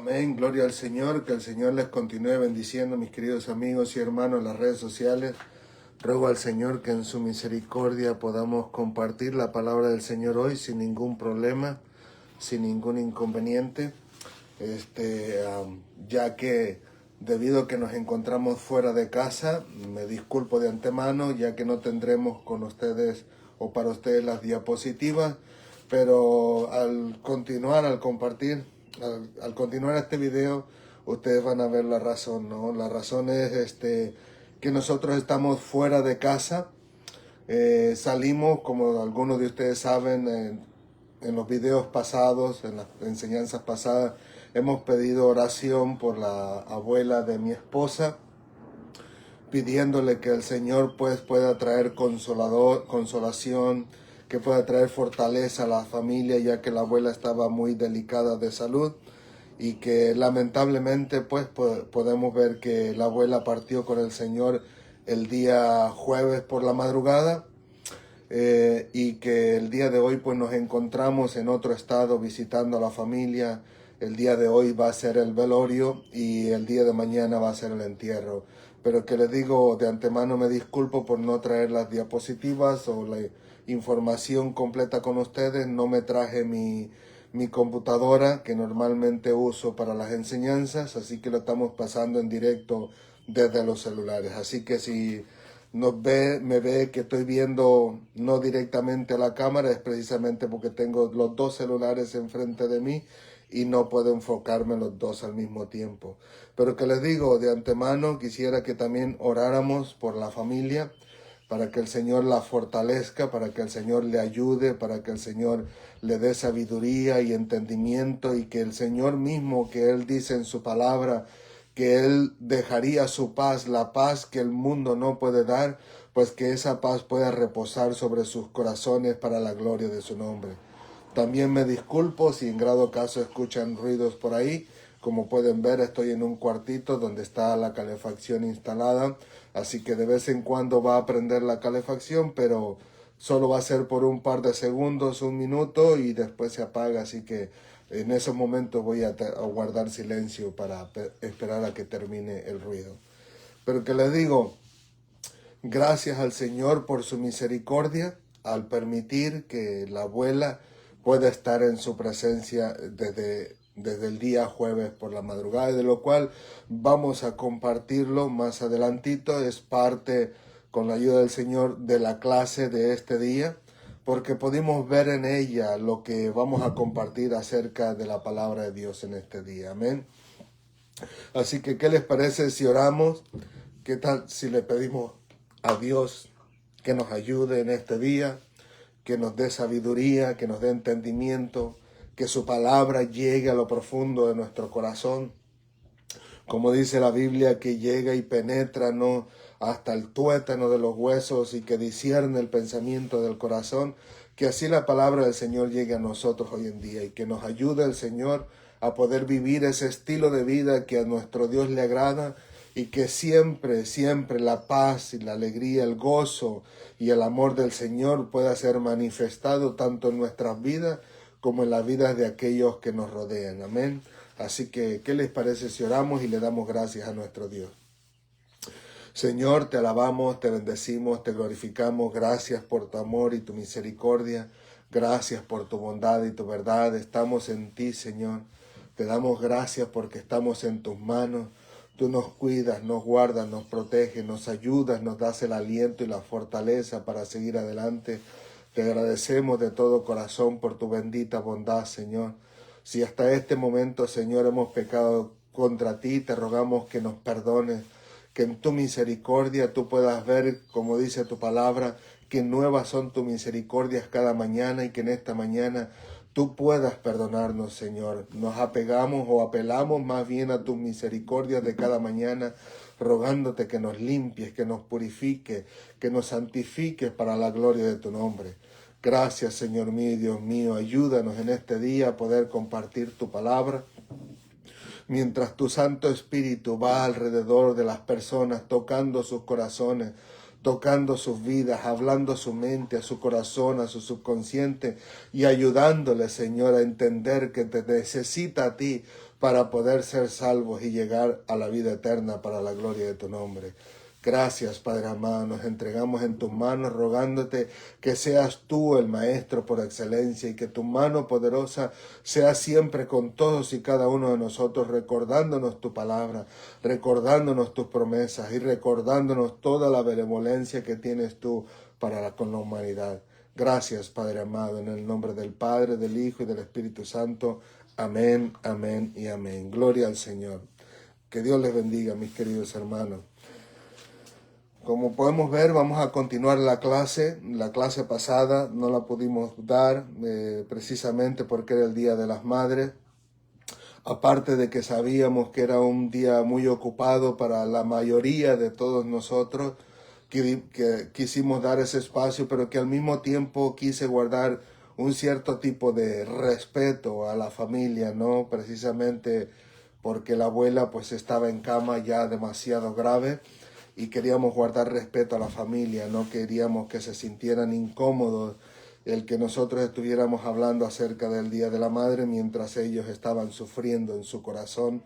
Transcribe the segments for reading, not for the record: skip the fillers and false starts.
Amén, gloria al Señor, que el Señor les continúe bendiciendo, mis queridos amigos y hermanos en las redes sociales. Ruego al Señor que en su misericordia podamos compartir la palabra del Señor hoy sin ningún problema, sin ningún inconveniente, ya que debido a que nos encontramos fuera de casa, me disculpo de antemano, ya que no tendremos con ustedes o para ustedes las diapositivas, pero al continuar este video, ustedes van a ver la razón, ¿no? La razón es que nosotros estamos fuera de casa. Salimos, como algunos de ustedes saben, en los videos pasados, en las enseñanzas pasadas, hemos pedido oración por la abuela de mi esposa, pidiéndole que el Señor pues pueda traer consolación, que pueda traer fortaleza a la familia, ya que la abuela estaba muy delicada de salud y que lamentablemente pues podemos ver que la abuela partió con el Señor el día jueves por la madrugada, y que el día de hoy pues nos encontramos en otro estado visitando a la familia. El día de hoy va a ser el velorio y el día de mañana va a ser el entierro. Pero que les digo de antemano, me disculpo por no traer las diapositivas o la información completa con ustedes. No me traje mi computadora que normalmente uso para las enseñanzas, así que lo estamos pasando en directo desde los celulares. Así que si me ve que estoy viendo no directamente a la cámara, es precisamente porque tengo los dos celulares enfrente de mí y no puedo enfocarme los dos al mismo tiempo. Pero que les digo de antemano, quisiera que también oráramos por la familia, para que el Señor la fortalezca, para que el Señor le ayude, para que el Señor le dé sabiduría y entendimiento, y que el Señor mismo, que Él dice en su palabra, que Él dejaría su paz, la paz que el mundo no puede dar, pues que esa paz pueda reposar sobre sus corazones para la gloria de su nombre. También me disculpo si en grado caso escuchan ruidos por ahí. Como pueden ver, estoy en un cuartito donde está la calefacción instalada, así que de vez en cuando va a prender la calefacción, pero solo va a ser por un par de segundos, un minuto, y después se apaga, así que en esos momentos voy a guardar silencio para esperar a que termine el ruido. Pero que les digo, gracias al Señor por su misericordia, al permitir que la abuela pueda estar en su presencia desde el día jueves por la madrugada, de lo cual vamos a compartirlo más adelantito. Es parte, con la ayuda del Señor, de la clase de este día, porque pudimos ver en ella lo que vamos a compartir acerca de la palabra de Dios en este día. Amén. Así que, ¿qué les parece si oramos? ¿Qué tal si le pedimos a Dios que nos ayude en este día, que nos dé sabiduría, que nos dé entendimiento, que su palabra llegue a lo profundo de nuestro corazón? Como dice la Biblia, que llega y penetra, ¿no?, hasta el tuétano de los huesos y que discierne el pensamiento del corazón. Que así la palabra del Señor llegue a nosotros hoy en día y que nos ayude el Señor a poder vivir ese estilo de vida que a nuestro Dios le agrada, y que siempre, siempre la paz y la alegría, el gozo y el amor del Señor pueda ser manifestado tanto en nuestras vidas como en las vidas de aquellos que nos rodean. Amén. Así que, ¿qué les parece si oramos y le damos gracias a nuestro Dios? Señor, te alabamos, te bendecimos, te glorificamos. Gracias por tu amor y tu misericordia. Gracias por tu bondad y tu verdad. Estamos en ti, Señor. Te damos gracias porque estamos en tus manos. Tú nos cuidas, nos guardas, nos proteges, nos ayudas, nos das el aliento y la fortaleza para seguir adelante. Te agradecemos de todo corazón por tu bendita bondad, Señor. Si hasta este momento, Señor, hemos pecado contra ti, te rogamos que nos perdones, que en tu misericordia tú puedas ver, como dice tu palabra, que nuevas son tus misericordias cada mañana, y que en esta mañana tú puedas perdonarnos, Señor. Nos apegamos o apelamos más bien a tus misericordias de cada mañana, rogándote que nos limpies, que nos purifiques, que nos santifiques para la gloria de tu nombre. Gracias, Señor mío y Dios mío. Ayúdanos en este día a poder compartir tu palabra, mientras tu Santo Espíritu va alrededor de las personas, tocando sus corazones, tocando sus vidas, hablando a su mente, a su corazón, a su subconsciente, y ayudándole, Señor, a entender que te necesita a ti para poder ser salvos y llegar a la vida eterna para la gloria de tu nombre. Gracias, Padre amado, nos entregamos en tus manos rogándote que seas tú el Maestro por excelencia y que tu mano poderosa sea siempre con todos y cada uno de nosotros, recordándonos tu palabra, recordándonos tus promesas y recordándonos toda la benevolencia que tienes tú con la humanidad. Gracias, Padre amado, en el nombre del Padre, del Hijo y del Espíritu Santo. Amén, amén y amén. Gloria al Señor. Que Dios les bendiga, mis queridos hermanos. Como podemos ver, vamos a continuar la clase. La clase pasada no la pudimos dar precisamente porque era el Día de las Madres. Aparte de que sabíamos que era un día muy ocupado para la mayoría de todos nosotros, que quisimos dar ese espacio, pero que al mismo tiempo quise guardar un cierto tipo de respeto a la familia, ¿no? Precisamente porque la abuela pues estaba en cama ya demasiado grave y queríamos guardar respeto a la familia, no queríamos que se sintieran incómodos el que nosotros estuviéramos hablando acerca del Día de la Madre mientras ellos estaban sufriendo en su corazón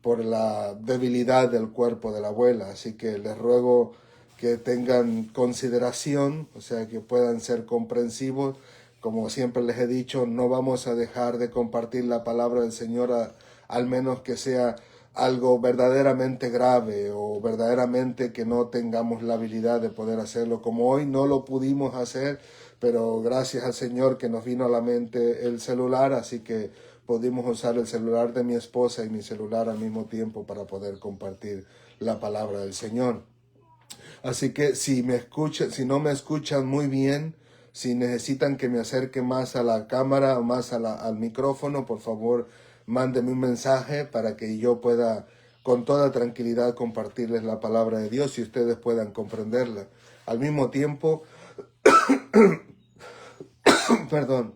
por la debilidad del cuerpo de la abuela. Así que les ruego que tengan consideración, o sea, que puedan ser comprensivos. Como siempre les he dicho, no vamos a dejar de compartir la palabra del Señor al menos que sea algo verdaderamente grave o verdaderamente que no tengamos la habilidad de poder hacerlo. Como hoy no lo pudimos hacer, pero gracias al Señor que nos vino a la mente el celular, así que pudimos usar el celular de mi esposa y mi celular al mismo tiempo para poder compartir la palabra del Señor. Así que si no me escuchan muy bien, si necesitan que me acerque más a la cámara o más al micrófono, por favor, mándenme un mensaje para que yo pueda con toda tranquilidad compartirles la palabra de Dios y ustedes puedan comprenderla. Al mismo tiempo, perdón,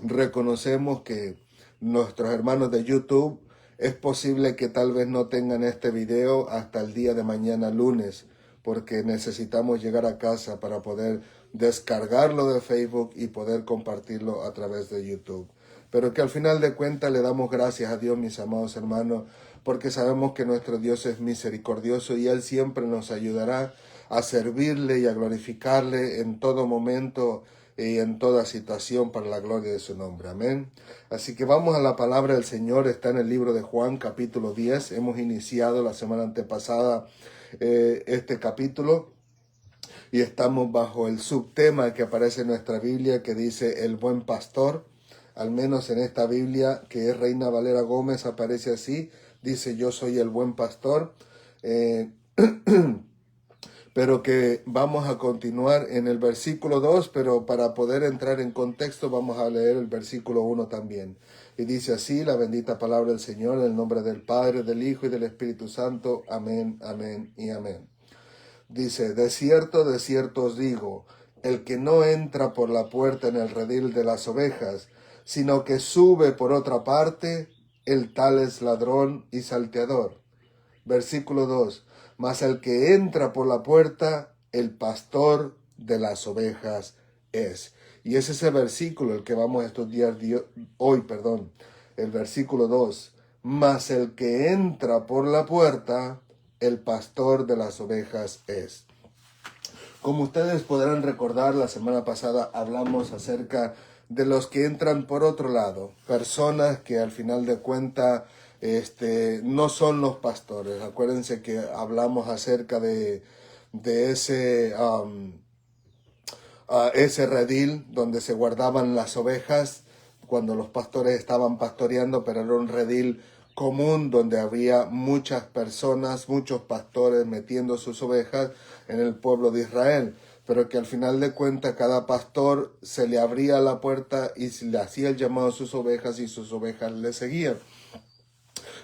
reconocemos que nuestros hermanos de YouTube es posible que tal vez no tengan este video hasta el día de mañana lunes, porque necesitamos llegar a casa para poder descargarlo de Facebook y poder compartirlo a través de YouTube. Pero que al final de cuentas le damos gracias a Dios, mis amados hermanos, porque sabemos que nuestro Dios es misericordioso y Él siempre nos ayudará a servirle y a glorificarle en todo momento y en toda situación para la gloria de su nombre. Amén. Así que vamos a la palabra del Señor. Está en el libro de Juan, capítulo 10. Hemos iniciado la semana antepasada este capítulo y estamos bajo el subtema que aparece en nuestra Biblia que dice el buen pastor. Al menos en esta Biblia, que es Reina Valera Gómez, aparece así. Dice, yo soy el buen pastor. Pero que vamos a continuar en el versículo 2, pero para poder entrar en contexto vamos a leer el versículo 1 también. Y dice así, la bendita palabra del Señor, en el nombre del Padre, del Hijo y del Espíritu Santo. Amén, amén y amén. Dice, de cierto os digo, el que no entra por la puerta en el redil de las ovejas, sino que sube por otra parte, el tal es ladrón y salteador. Versículo 2. Mas el que entra por la puerta, el pastor de las ovejas es. Y es ese versículo el que vamos a estudiar hoy. El versículo 2. Mas el que entra por la puerta, el pastor de las ovejas es. Como ustedes podrán recordar, la semana pasada hablamos acerca de los que entran por otro lado. Personas que al final de cuentas no son los pastores. Acuérdense que hablamos acerca de ese redil donde se guardaban las ovejas cuando los pastores estaban pastoreando, pero era un redil común donde había muchas personas, muchos pastores metiendo sus ovejas en el pueblo de Israel, pero que al final de cuentas cada pastor se le abría la puerta y le hacía el llamado a sus ovejas y sus ovejas le seguían.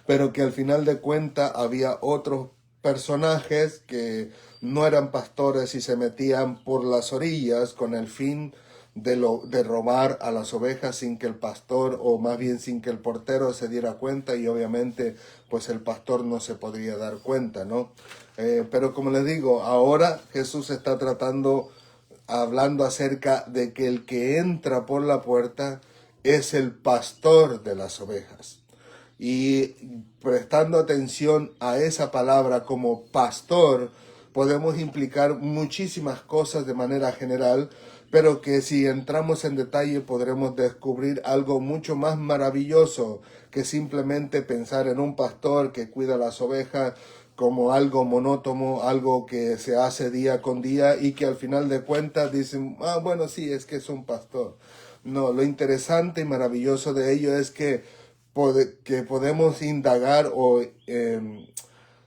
Pero que al final de cuentas había otros personajes que no eran pastores y se metían por las orillas con el fin de robar a las ovejas sin que el pastor, o más bien sin que el portero se diera cuenta, y obviamente pues el pastor no se podría dar cuenta, ¿no? Pero como les digo, ahora Jesús está hablando acerca de que el que entra por la puerta es el pastor de las ovejas. Y prestando atención a esa palabra como pastor, podemos implicar muchísimas cosas de manera general, pero que si entramos en detalle podremos descubrir algo mucho más maravilloso que simplemente pensar en un pastor que cuida las ovejas como algo monótono, algo que se hace día con día y que al final de cuentas dicen, ah, bueno, sí, es que es un pastor. No, lo interesante y maravilloso de ello es que, que podemos indagar o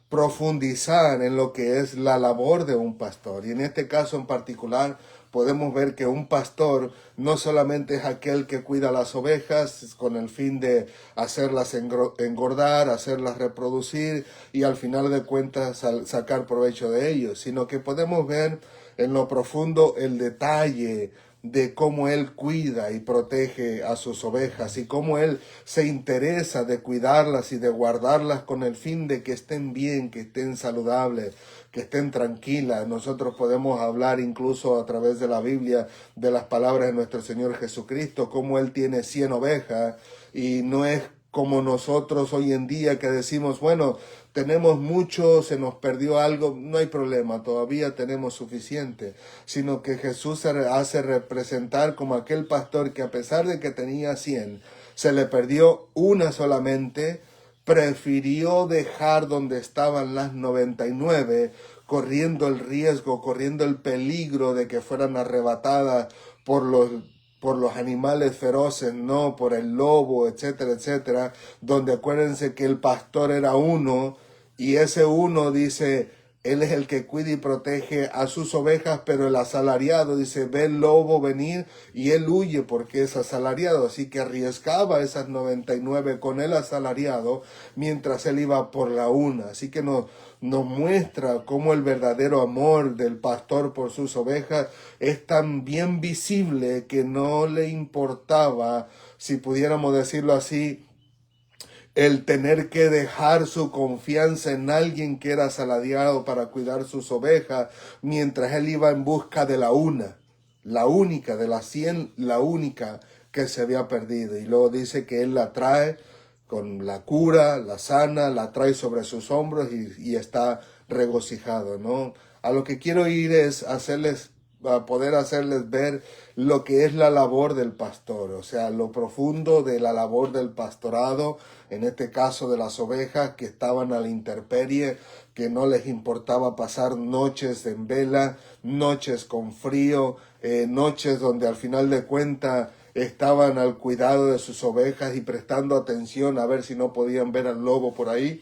profundizar en lo que es la labor de un pastor. Y en este caso en particular podemos ver que un pastor no solamente es aquel que cuida las ovejas con el fin de hacerlas engordar, hacerlas reproducir y al final de cuentas sacar provecho de ellos, sino que podemos ver en lo profundo el detalle de cómo Él cuida y protege a sus ovejas y cómo Él se interesa de cuidarlas y de guardarlas con el fin de que estén bien, que estén saludables, que estén tranquilas. Nosotros podemos hablar incluso a través de la Biblia de las palabras de nuestro Señor Jesucristo, cómo Él tiene 100 ovejas y no es como nosotros hoy en día que decimos, bueno, tenemos mucho, se nos perdió algo, no hay problema, todavía tenemos suficiente, sino que Jesús se hace representar como aquel pastor que a pesar de que tenía 100, se le perdió una solamente, prefirió dejar donde estaban las 99, corriendo el riesgo, corriendo el peligro de que fueran arrebatadas por los animales feroces, no por el lobo, etcétera, etcétera, donde acuérdense que el pastor era uno y ese uno dice, él es el que cuida y protege a sus ovejas, pero el asalariado dice, ve el lobo venir y él huye porque es asalariado, así que arriesgaba esas 99 con el asalariado mientras él iba por la una, así que nos muestra cómo el verdadero amor del pastor por sus ovejas es tan bien visible que no le importaba, si pudiéramos decirlo así, el tener que dejar su confianza en alguien que era asalariado para cuidar sus ovejas, mientras él iba en busca de la única, de las 100, la única que se había perdido. Y luego dice que él la trae con la cura, la sana, la trae sobre sus hombros y está regocijado, ¿no? A lo que quiero ir es a poder hacerles ver lo que es la labor del pastor, o sea, lo profundo de la labor del pastorado, en este caso de las ovejas que estaban a la intemperie, que no les importaba pasar noches en vela, noches con frío, noches donde al final de cuentas estaban al cuidado de sus ovejas y prestando atención a ver si no podían ver al lobo por ahí,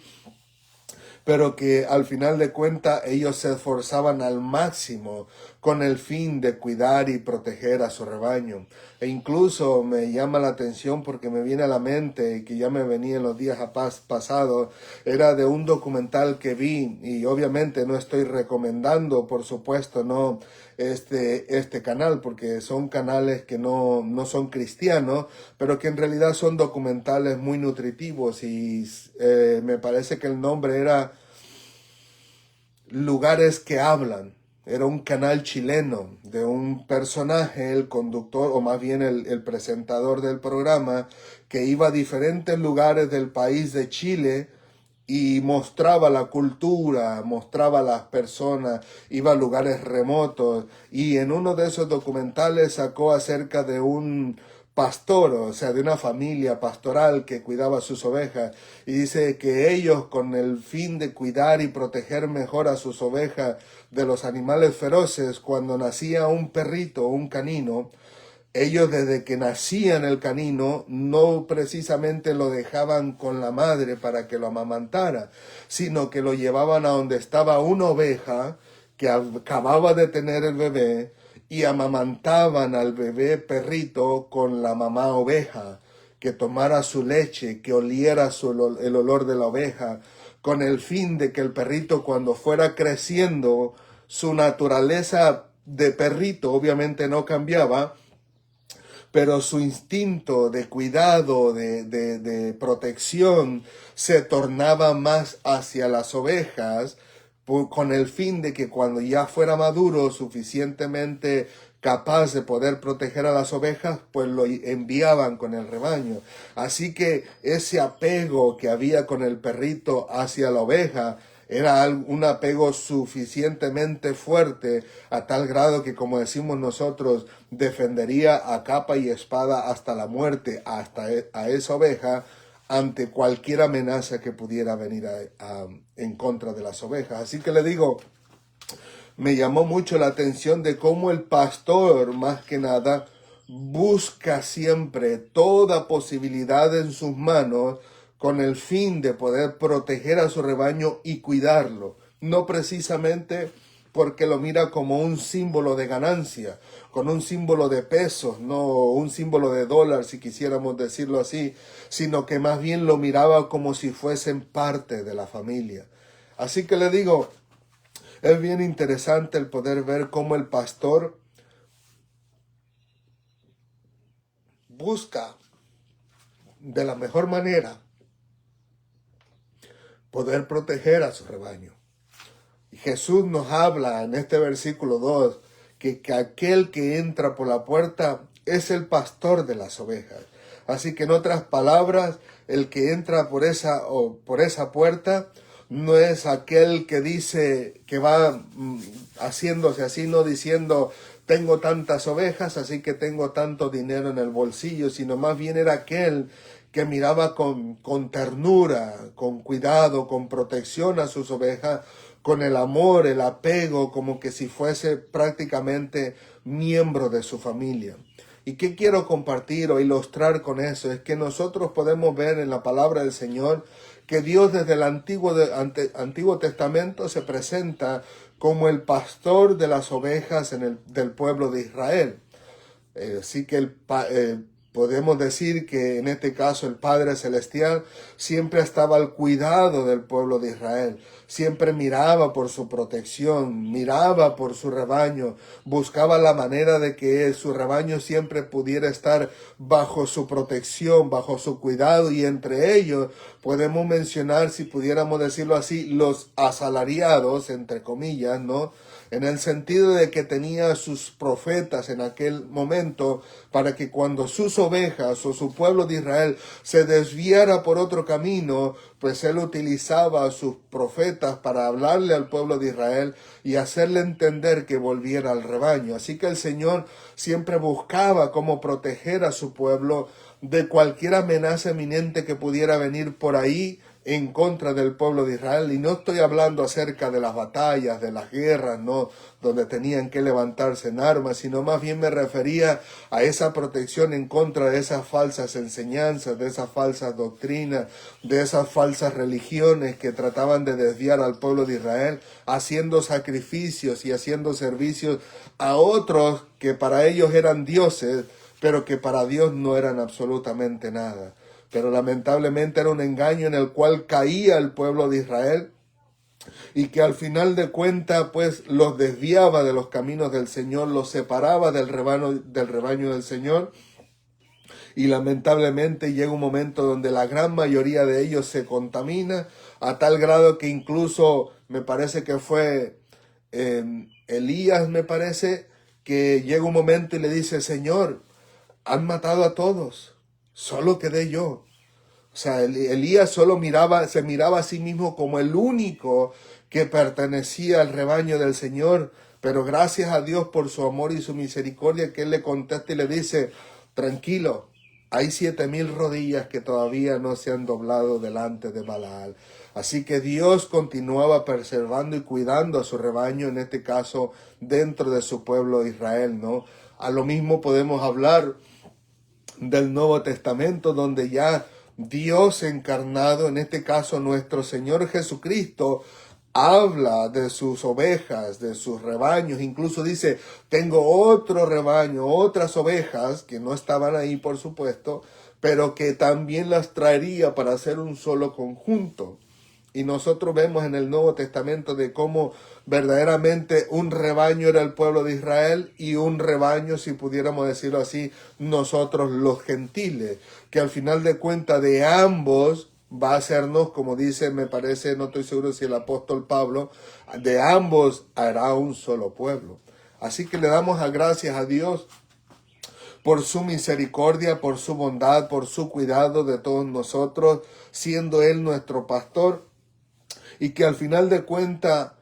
pero que al final de cuentas ellos se esforzaban al máximo con el fin de cuidar y proteger a su rebaño. E incluso me llama la atención porque me viene a la mente, y que ya me venía en los días pasados, era de un documental que vi, y obviamente no estoy recomendando, por supuesto, no este canal, porque son canales que no son cristianos, pero que en realidad son documentales muy nutritivos y me parece que el nombre era Lugares que Hablan. Era un canal chileno de un personaje, el conductor, o más bien el presentador del programa, que iba a diferentes lugares del país de Chile y mostraba la cultura, mostraba las personas, iba a lugares remotos y en uno de esos documentales sacó acerca de un pastor, o sea, de una familia pastoral que cuidaba sus ovejas y dice que ellos con el fin de cuidar y proteger mejor a sus ovejas de los animales feroces, cuando nacía un perrito o un canino, ellos desde que nacían el canino no precisamente lo dejaban con la madre para que lo amamantara, sino que lo llevaban a donde estaba una oveja que acababa de tener el bebé y amamantaban al bebé perrito con la mamá oveja, que tomara su leche, que oliera el olor de la oveja, con el fin de que el perrito cuando fuera creciendo, su naturaleza de perrito obviamente no cambiaba, pero su instinto de cuidado, de protección, se tornaba más hacia las ovejas, con el fin de que cuando ya fuera maduro, suficientemente capaz de poder proteger a las ovejas, pues lo enviaban con el rebaño. Así que ese apego que había con el perrito hacia la oveja era un apego suficientemente fuerte a tal grado que, como decimos nosotros, defendería a capa y espada hasta la muerte a esa oveja ante cualquier amenaza que pudiera venir en contra de las ovejas. Así que le digo, me llamó mucho la atención de cómo el pastor, más que nada, busca siempre toda posibilidad en sus manos con el fin de poder proteger a su rebaño y cuidarlo. No precisamente porque lo mira como un símbolo de ganancia, con un símbolo de pesos, no un símbolo de dólar, si quisiéramos decirlo así, sino que más bien lo miraba como si fuesen parte de la familia. Así que le digo, es bien interesante el poder ver cómo el pastor busca de la mejor manera poder proteger a su rebaño. Y Jesús nos habla en este versículo 2 que aquel que entra por la puerta es el pastor de las ovejas. Así que en otras palabras, el que entra por esa puerta no es aquel que dice que va haciéndose así, no diciendo tengo tantas ovejas, así que tengo tanto dinero en el bolsillo, sino más bien era aquel que miraba con ternura, con cuidado, con protección a sus ovejas, con el amor, el apego, como que si fuese prácticamente miembro de su familia. ¿Y qué quiero compartir o ilustrar con eso? Es que nosotros podemos ver en la palabra del Señor que Dios desde el Antiguo Testamento se presenta como el pastor de las ovejas del pueblo de Israel. Así que podemos decir que en este caso el Padre Celestial siempre estaba al cuidado del pueblo de Israel, siempre miraba por su protección, miraba por su rebaño, buscaba la manera de que su rebaño siempre pudiera estar bajo su protección, bajo su cuidado, y entre ellos podemos mencionar, si pudiéramos decirlo así, los asalariados, entre comillas, ¿no? En el sentido de que tenía sus profetas en aquel momento para que cuando sus ovejas o su pueblo de Israel se desviara por otro camino, pues él utilizaba a sus profetas para hablarle al pueblo de Israel y hacerle entender que volviera al rebaño. Así que el Señor siempre buscaba cómo proteger a su pueblo de cualquier amenaza eminente que pudiera venir por ahí en contra del pueblo de Israel. Y no estoy hablando acerca de las batallas, de las guerras, no, donde tenían que levantarse en armas, sino más bien me refería a esa protección en contra de esas falsas enseñanzas, de esas falsas doctrinas, de esas falsas religiones que trataban de desviar al pueblo de Israel, haciendo sacrificios y haciendo servicios a otros que para ellos eran dioses, pero que para Dios no eran absolutamente nada. Pero lamentablemente era un engaño en el cual caía el pueblo de Israel y que al final de cuentas pues los desviaba de los caminos del Señor, los separaba del rebaño del Señor, y lamentablemente llega un momento donde la gran mayoría de ellos se contamina a tal grado que incluso me parece que fue Elías, me parece, que llega un momento y le dice: Señor, han matado a todos, solo quedé yo. O sea, Elías se miraba a sí mismo como el único que pertenecía al rebaño del Señor, pero gracias a Dios por su amor y su misericordia, que Él le contesta y le dice: tranquilo, hay 7,000 rodillas que todavía no se han doblado delante de Balaal. Así que Dios continuaba preservando y cuidando a su rebaño, en este caso dentro de su pueblo Israel, ¿no? A lo mismo podemos hablar del Nuevo Testamento, donde ya Dios encarnado, en este caso nuestro Señor Jesucristo, habla de sus ovejas, de sus rebaños. Incluso dice: tengo otro rebaño, otras ovejas que no estaban ahí, por supuesto, pero que también las traería para hacer un solo conjunto. Y nosotros vemos en el Nuevo Testamento de cómo verdaderamente un rebaño era el pueblo de Israel y un rebaño, si pudiéramos decirlo así, nosotros los gentiles, que al final de cuentas de ambos va a hacernos, como dice, me parece, no estoy seguro si el apóstol Pablo, de ambos hará un solo pueblo. Así que le damos las gracias a Dios por su misericordia, por su bondad, por su cuidado de todos nosotros, siendo Él nuestro pastor, y que al final de cuentas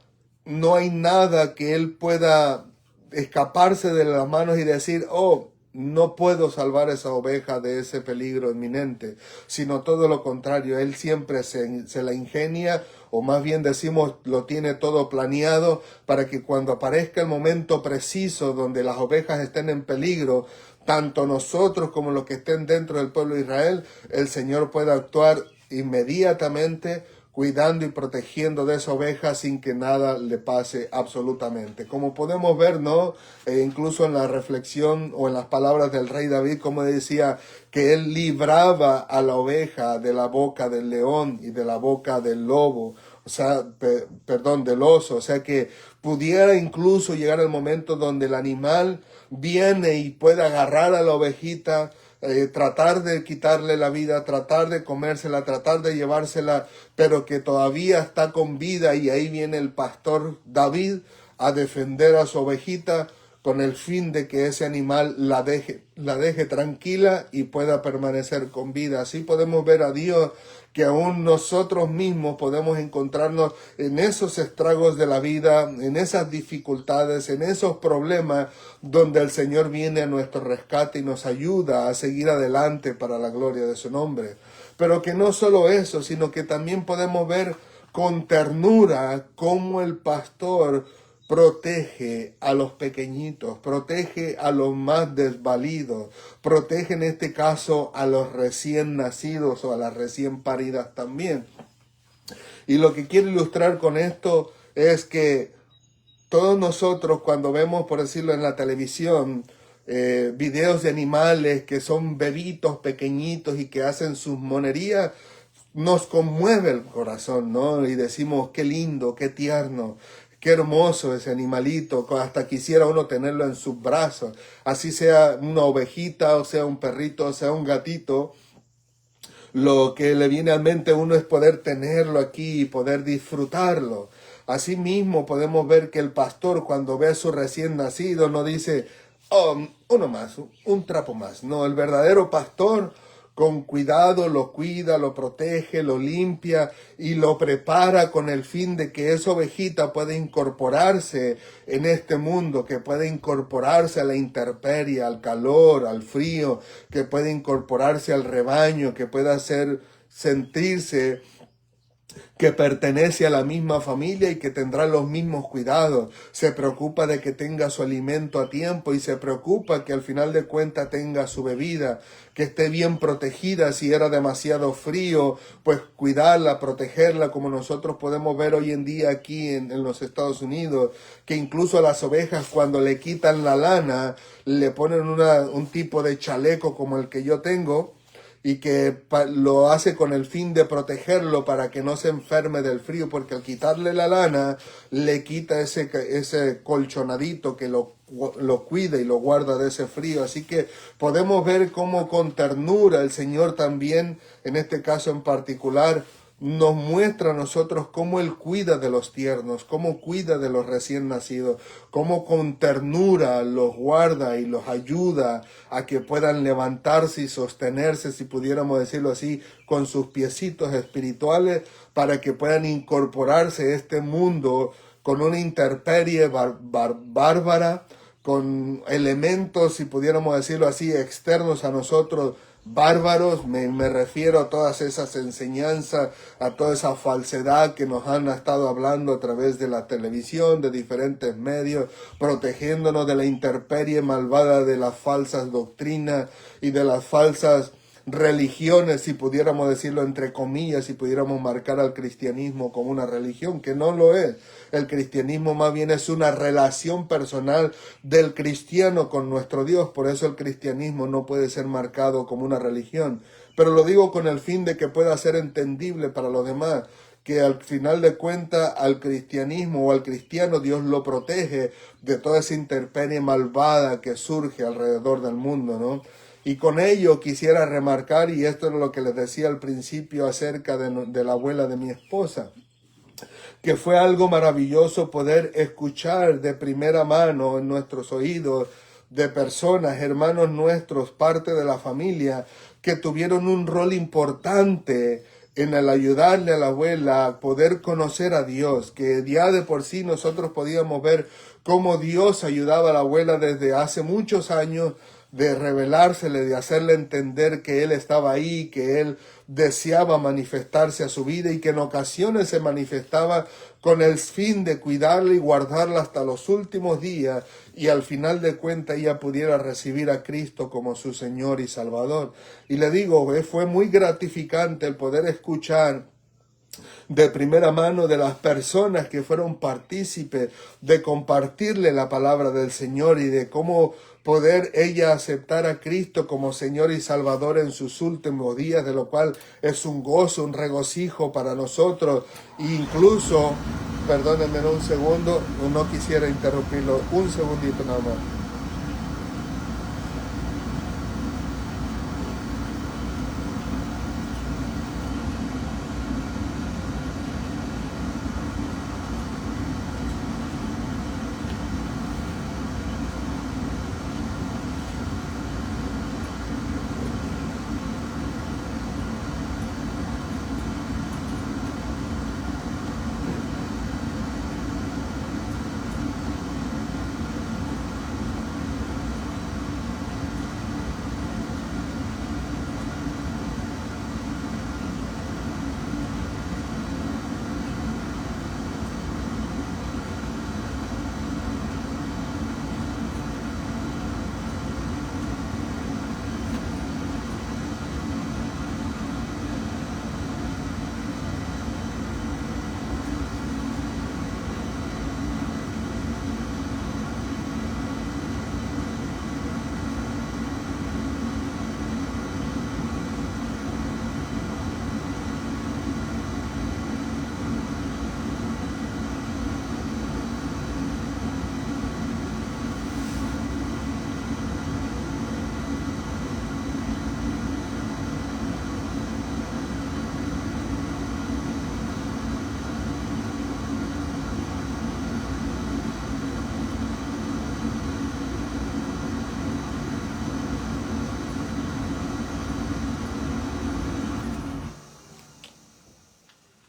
no hay nada que Él pueda escaparse de las manos y decir, oh, no puedo salvar esa oveja de ese peligro inminente, sino todo lo contrario, Él siempre se la ingenia, o más bien decimos, lo tiene todo planeado para que cuando aparezca el momento preciso donde las ovejas estén en peligro, tanto nosotros como los que estén dentro del pueblo de Israel, el Señor pueda actuar inmediatamente, cuidando y protegiendo de esa oveja sin que nada le pase absolutamente. Como podemos ver, ¿no? Incluso en la reflexión o en las palabras del rey David, como decía, que él libraba a la oveja de la boca del león y de la boca del lobo, o sea, del oso, o sea que pudiera incluso llegar el momento donde el animal viene y puede agarrar a la ovejita, tratar de quitarle la vida, tratar de comérsela, tratar de llevársela, pero que todavía está con vida, y ahí viene el pastor David a defender a su ovejita con el fin de que ese animal la deje tranquila y pueda permanecer con vida. Así podemos ver a Dios, que aún nosotros mismos podemos encontrarnos en esos estragos de la vida, en esas dificultades, en esos problemas, donde el Señor viene a nuestro rescate y nos ayuda a seguir adelante para la gloria de su nombre. Pero que no solo eso, sino que también podemos ver con ternura cómo el pastor protege a los pequeñitos, protege a los más desvalidos, protege en este caso a los recién nacidos o a las recién paridas también. Y lo que quiero ilustrar con esto es que todos nosotros, cuando vemos, por decirlo, en la televisión, videos de animales que son bebitos pequeñitos y que hacen sus monerías, nos conmueve el corazón, ¿no? Y decimos, qué lindo, qué tierno, qué hermoso ese animalito, hasta quisiera uno tenerlo en sus brazos, así sea una ovejita, o sea un perrito, o sea un gatito. Lo que le viene a mente a uno es poder tenerlo aquí y poder disfrutarlo. Asimismo, podemos ver que el pastor, cuando ve a su recién nacido, no dice, oh, uno más, un trapo más. No, el verdadero pastor con cuidado lo cuida, lo protege, lo limpia y lo prepara con el fin de que esa ovejita pueda incorporarse en este mundo, que pueda incorporarse a la intemperie, al calor, al frío, que pueda incorporarse al rebaño, que pueda sentirse que pertenece a la misma familia y que tendrá los mismos cuidados. Se preocupa de que tenga su alimento a tiempo y se preocupa que al final de cuentas tenga su bebida, que esté bien protegida. Si era demasiado frío, pues cuidarla, protegerla, como nosotros podemos ver hoy en día aquí en los Estados Unidos, que incluso a las ovejas, cuando le quitan la lana, le ponen un tipo de chaleco como el que yo tengo, y que lo hace con el fin de protegerlo para que no se enferme del frío, porque al quitarle la lana le quita ese colchonadito que lo cuida y lo guarda de ese frío. Así que podemos ver cómo con ternura el Señor también, en este caso en particular, nos muestra a nosotros cómo Él cuida de los tiernos, cómo cuida de los recién nacidos, cómo con ternura los guarda y los ayuda a que puedan levantarse y sostenerse, si pudiéramos decirlo así, con sus piecitos espirituales, para que puedan incorporarse a este mundo con una intemperie bárbara, con elementos, si pudiéramos decirlo así, externos a nosotros, bárbaros. Me refiero a todas esas enseñanzas, a toda esa falsedad que nos han estado hablando a través de la televisión, de diferentes medios, protegiéndonos de la intemperie malvada de las falsas doctrinas y de las falsas religiones, si pudiéramos decirlo entre comillas, si pudiéramos marcar al cristianismo como una religión, que no lo es. El cristianismo más bien es una relación personal del cristiano con nuestro Dios. Por eso el cristianismo no puede ser marcado como una religión. Pero lo digo con el fin de que pueda ser entendible para los demás, que al final de cuentas al cristianismo o al cristiano Dios lo protege de toda esa intemperie malvada que surge alrededor del mundo, ¿no? Y con ello quisiera remarcar, y esto es lo que les decía al principio acerca de la abuela de mi esposa, que fue algo maravilloso poder escuchar de primera mano en nuestros oídos de personas, hermanos nuestros, parte de la familia, que tuvieron un rol importante en el ayudarle a la abuela a poder conocer a Dios, que ya de por sí nosotros podíamos ver cómo Dios ayudaba a la abuela desde hace muchos años, de revelársele, de hacerle entender que Él estaba ahí, que Él deseaba manifestarse a su vida y que en ocasiones se manifestaba con el fin de cuidarla y guardarla hasta los últimos días y al final de cuentas ella pudiera recibir a Cristo como su Señor y Salvador. Y le digo, fue muy gratificante el poder escuchar de primera mano de las personas que fueron partícipes de compartirle la palabra del Señor y de cómo poder ella aceptar a Cristo como Señor y Salvador en sus últimos días, de lo cual es un gozo, un regocijo para nosotros. Incluso, perdónenme un segundo, no quisiera interrumpirlo, un segundito nada más.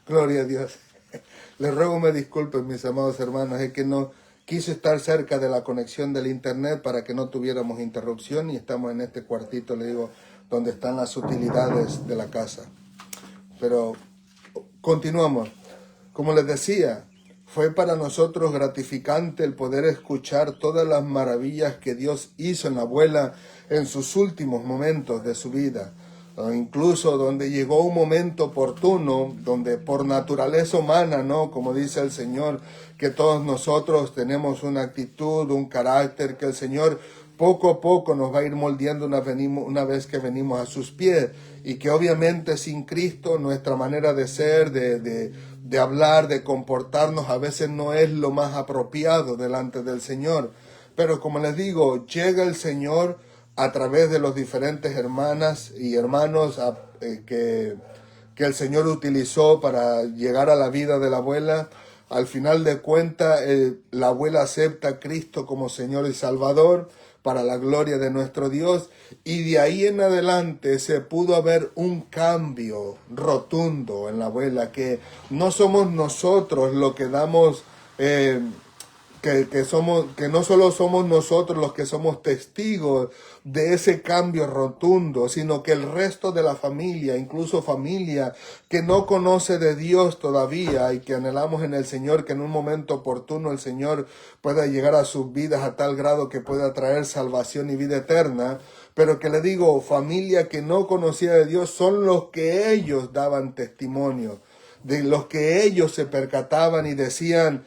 Gloria a Dios. Les ruego me disculpen, mis amados hermanos, es que no quise estar cerca de la conexión del internet para que no tuviéramos interrupción y estamos en este cuartito, le digo, donde están las utilidades de la casa. Pero continuamos. Como les decía, fue para nosotros gratificante el poder escuchar todas las maravillas que Dios hizo en la abuela en sus últimos momentos de su vida. Incluso donde llegó un momento oportuno, donde por naturaleza humana, ¿no? Como dice el Señor, que todos nosotros tenemos una actitud, un carácter, que el Señor poco a poco nos va a ir moldeando una vez que venimos a sus pies, y que obviamente sin Cristo nuestra manera de ser, de hablar, de comportarnos a veces no es lo más apropiado delante del Señor. Pero como les digo, llega el Señor a través de los diferentes hermanas y hermanos que el Señor utilizó para llegar a la vida de la abuela. Al final de cuentas, la abuela acepta a Cristo como Señor y Salvador para la gloria de nuestro Dios, y de ahí en adelante se pudo haber un cambio rotundo en la abuela, que no somos nosotros los que damos... que no solo somos nosotros los que somos testigos de ese cambio rotundo, sino que el resto de la familia, incluso familia que no conoce de Dios todavía y que anhelamos en el Señor, que en un momento oportuno el Señor pueda llegar a sus vidas a tal grado que pueda traer salvación y vida eterna. Pero que le digo, familia que no conocía de Dios son los que ellos daban testimonio, de los que ellos se percataban y decían: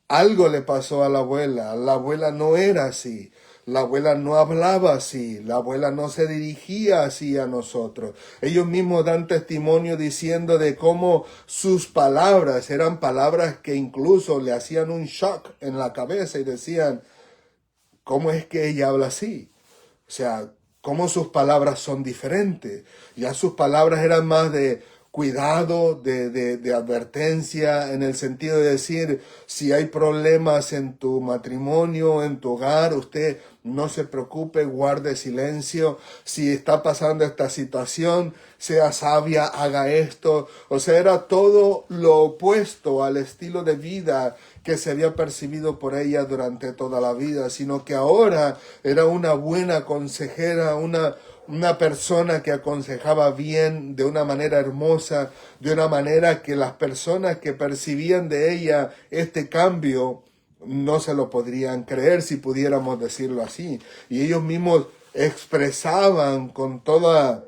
algo le pasó a la abuela no era así, la abuela no hablaba así, la abuela no se dirigía así a nosotros. Ellos mismos dan testimonio diciendo de cómo sus palabras eran palabras que incluso le hacían un shock en la cabeza y decían: ¿cómo es que ella habla así? O sea, cómo sus palabras son diferentes. Ya sus palabras eran más de cuidado, de advertencia, en el sentido de decir, si hay problemas en tu matrimonio, en tu hogar, usted no se preocupe, guarde silencio. Si está pasando esta situación, sea sabia, haga esto. O sea, era todo lo opuesto al estilo de vida que se había percibido por ella durante toda la vida, sino que ahora era una buena consejera, una persona que aconsejaba bien, de una manera hermosa, de una manera que las personas que percibían de ella este cambio no se lo podrían creer, si pudiéramos decirlo así. Y ellos mismos expresaban con toda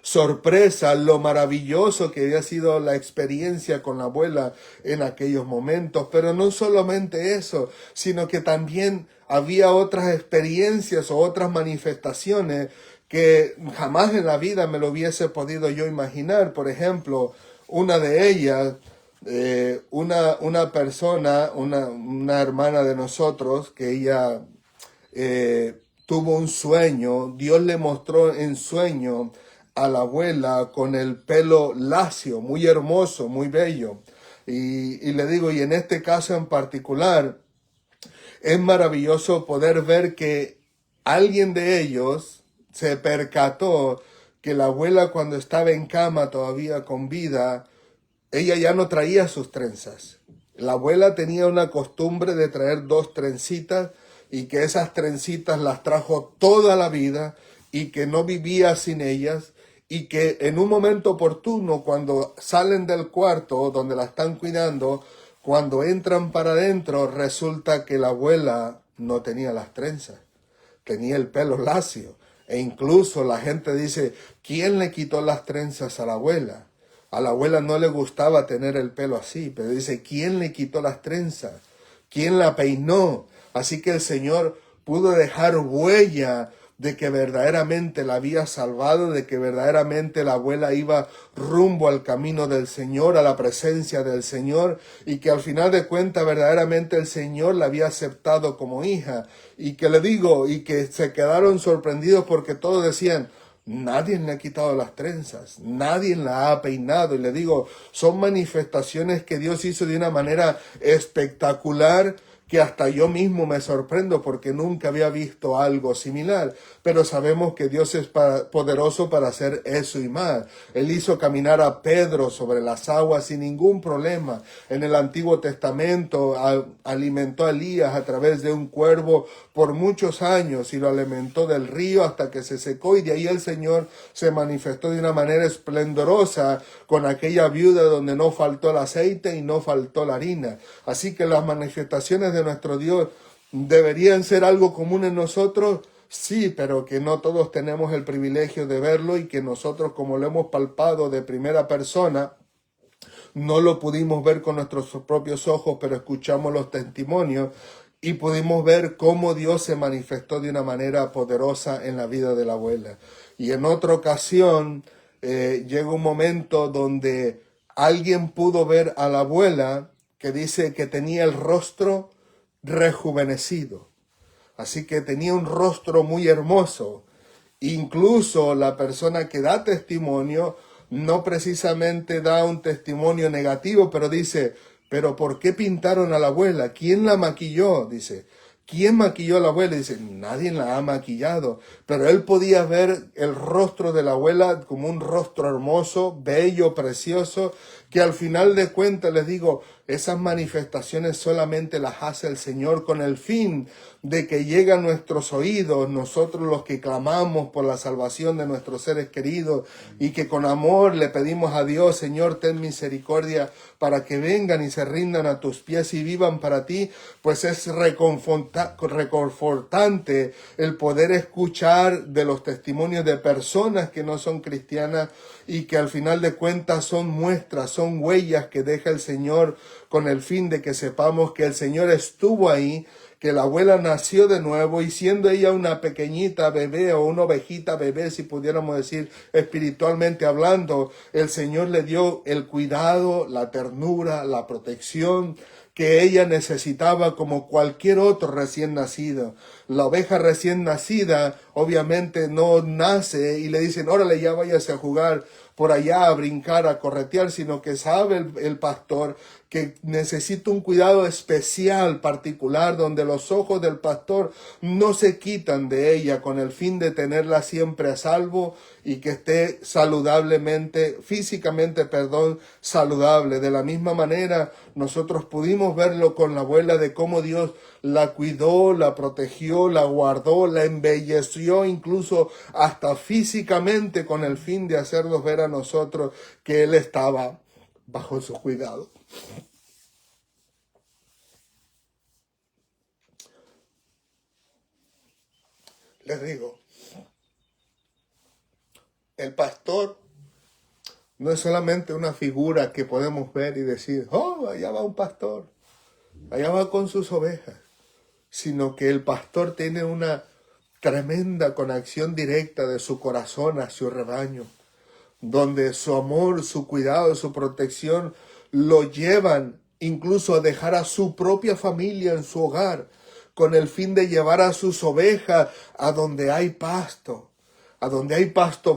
sorpresa lo maravilloso que había sido la experiencia con la abuela en aquellos momentos. Pero no solamente eso, sino que también había otras experiencias o otras manifestaciones que jamás en la vida me lo hubiese podido yo imaginar. Por ejemplo, una de ellas, una persona, una hermana de nosotros, que ella tuvo un sueño. Dios le mostró en sueño a la abuela con el pelo lacio, muy hermoso, muy bello. Y le digo, y en este caso en particular, es maravilloso poder ver que alguien de ellos se percató que la abuela, cuando estaba en cama todavía con vida, ella ya no traía sus trenzas. La abuela tenía una costumbre de traer 2 trencitas, y que esas trencitas las trajo toda la vida y que no vivía sin ellas, y que en un momento oportuno, cuando salen del cuarto donde la están cuidando, cuando entran para adentro, resulta que la abuela no tenía las trenzas, tenía el pelo lacio. E incluso la gente dice, ¿quién le quitó las trenzas a la abuela? A la abuela no le gustaba tener el pelo así, pero dice, ¿quién le quitó las trenzas? ¿Quién la peinó? Así que el Señor pudo dejar huella de que verdaderamente la había salvado, de que verdaderamente la abuela iba rumbo al camino del Señor, a la presencia del Señor, y que al final de cuentas verdaderamente el Señor la había aceptado como hija. Y que le digo, y que se quedaron sorprendidos porque todos decían, nadie le ha quitado las trenzas, nadie la ha peinado. Y le digo, son manifestaciones que Dios hizo de una manera espectacular, que hasta yo mismo me sorprendo porque nunca había visto algo similar. Pero sabemos que Dios es poderoso para hacer eso y más. Él hizo caminar a Pedro sobre las aguas sin ningún problema. En el Antiguo Testamento alimentó a Elías a través de un cuervo por muchos años y lo alimentó del río hasta que se secó, y de ahí el Señor se manifestó de una manera esplendorosa con aquella viuda donde no faltó el aceite y no faltó la harina. Así que las manifestaciones de nuestro Dios deberían ser algo común en nosotros, sí, pero que no todos tenemos el privilegio de verlo, y que nosotros, como lo hemos palpado de primera persona, no lo pudimos ver con nuestros propios ojos, pero escuchamos los testimonios y pudimos ver cómo Dios se manifestó de una manera poderosa en la vida de la abuela. Y en otra ocasión llega un momento donde alguien pudo ver a la abuela, que dice que tenía el rostro rejuvenecido. Así que tenía un rostro muy hermoso. Incluso la persona que da testimonio no precisamente da un testimonio negativo, pero dice, pero ¿por qué pintaron a la abuela? ¿Quién la maquilló? Dice, ¿quién maquilló a la abuela? Dice, nadie la ha maquillado. Pero él podía ver el rostro de la abuela como un rostro hermoso, bello, precioso, que al final de cuentas, les digo, esas manifestaciones solamente las hace el Señor con el fin de que llegue a nuestros oídos, nosotros los que clamamos por la salvación de nuestros seres queridos, y que con amor le pedimos a Dios, Señor, ten misericordia para que vengan y se rindan a tus pies y vivan para ti. Pues es reconfortante el poder escuchar de los testimonios de personas que no son cristianas, y que al final de cuentas son muestras, son huellas que deja el Señor, con el fin de que sepamos que el Señor estuvo ahí, que la abuela nació de nuevo, y siendo ella una pequeñita bebé o una ovejita bebé, si pudiéramos decir espiritualmente hablando, el Señor le dio el cuidado, la ternura, la protección que ella necesitaba como cualquier otro recién nacido. la oveja recién nacida obviamente no nace y le dicen, órale, ya váyase a jugar por allá, a brincar, a corretear, sino que sabe el pastor que necesita un cuidado especial, particular, donde los ojos del pastor no se quitan de ella con el fin de tenerla siempre a salvo y que esté saludablemente, físicamente, saludable. De la misma manera, nosotros pudimos verlo con la abuela de cómo Dios la cuidó, la protegió, la guardó, la embelleció, incluso hasta físicamente, con el fin de hacernos ver a nosotros que Él estaba bajo su cuidado. Les digo, el pastor no es solamente una figura que podemos ver y decir, oh, allá va un pastor, allá va con sus ovejas, sino que el pastor tiene una tremenda conexión directa de su corazón a su rebaño, donde su amor, su cuidado, su protección lo llevan incluso a dejar a su propia familia en su hogar, con el fin de llevar a sus ovejas a donde hay pasto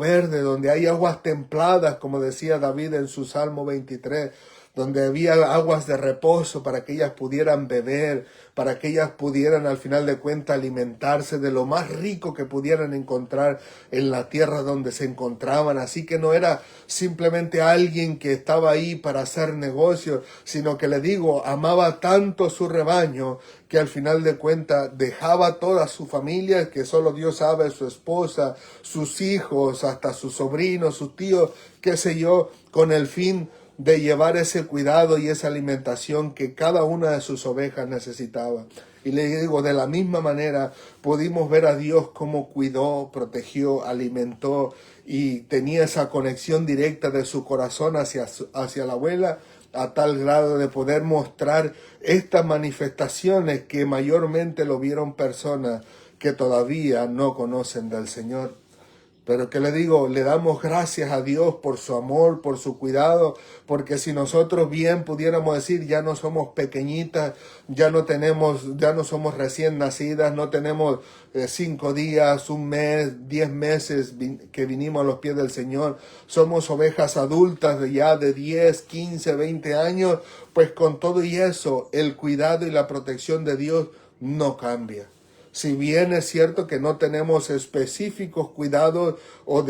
verde, donde hay aguas templadas, como decía David en su Salmo 23, donde había aguas de reposo para que ellas pudieran beber, para que ellas pudieran al final de cuentas alimentarse de lo más rico que pudieran encontrar en la tierra donde se encontraban. Así que no era simplemente alguien que estaba ahí para hacer negocios, sino que le digo, amaba tanto su rebaño que al final de cuentas dejaba toda su familia, que solo Dios sabe, su esposa, sus hijos, hasta sus sobrinos, sus tíos, qué sé yo, con el fin de llevar ese cuidado y esa alimentación que cada una de sus ovejas necesitaba. Y le digo, de la misma manera pudimos ver a Dios cómo cuidó, protegió, alimentó y tenía esa conexión directa de su corazón hacia la abuela, a tal grado de poder mostrar estas manifestaciones que mayormente lo vieron personas que todavía no conocen del Señor. Pero que le digo, le damos gracias a Dios por su amor, por su cuidado, porque si nosotros bien pudiéramos decir, ya no somos pequeñitas, ya no somos recién nacidas, no tenemos 5 días, un mes, 10 meses que vinimos a los pies del Señor, somos ovejas adultas de 10, 15, 20 años, pues con todo y eso, el cuidado y la protección de Dios no cambia. Si bien es cierto que no tenemos específicos cuidados o